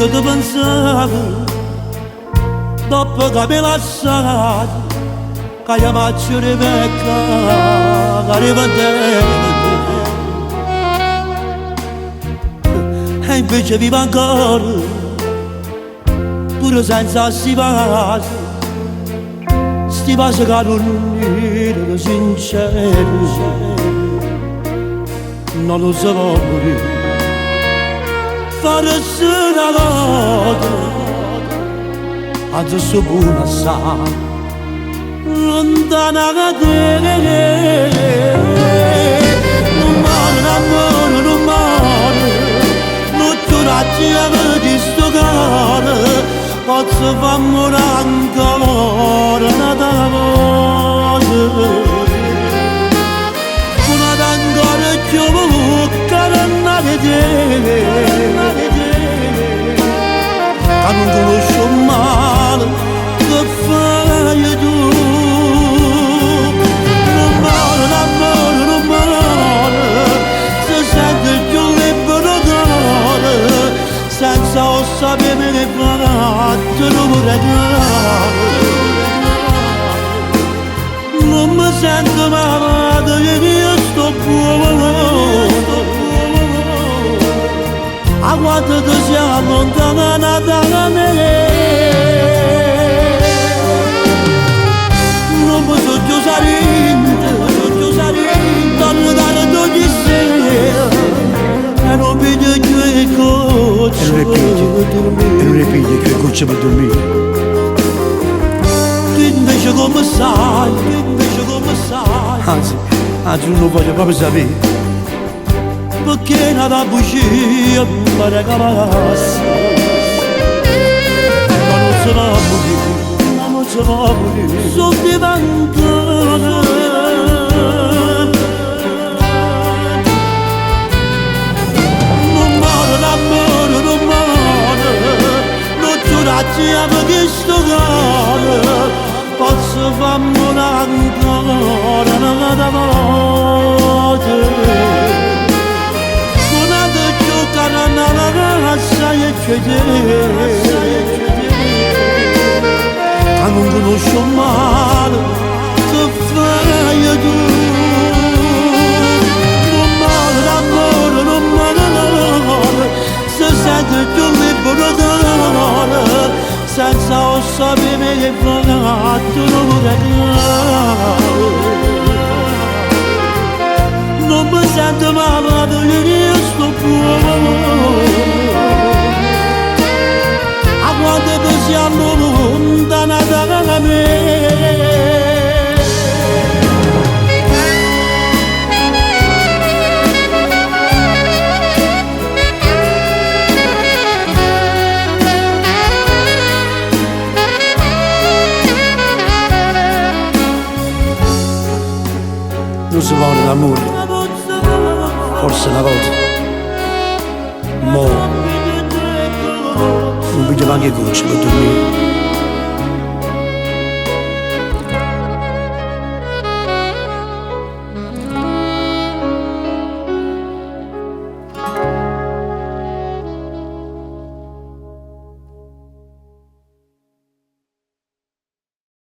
che ti pensavo dopo che mi lasciato, che io faccio rivecca, che arriva te. E invece vivo ancora, pure senza sti pace che non erano sinceri, non lo so morire, fare una volta, anzi su buona sa, lontana da te, non muore, non muore, non giurarci a di sto cuore, posso far morire ancora una voce, una ancora più bocca di te, che non conosco male, che fai tu? Non muore, non muore, si sente più libero d'ore, senza sapere che fatto l'amore. Non mi sento male, io sto buono, a quanto ti sia allontana da me. Non mi so chiusare, torno dare ogni sera, e non vedo più le gocce per dormire. E non ripeti che gocce per dormire. Tu invece come sai, Anzi non lo voglio proprio sapere. perché nata bugia mi regalassi, ma non si va a morire, sono diventata. Non muore, non giurarci a questo cuore, posso far morire ancora una volta. Suonato giocare nella casa e chiedere, che non conosco male, che fai tu? Non muore, si sente più libero d'ore, senza sapere che fatto l'amore. Non mi sento male, io sto buono, a quanto ti sia lontana da me. Non si parla d'amore, forse una volta, mo non vedo neanche gocce per dormire.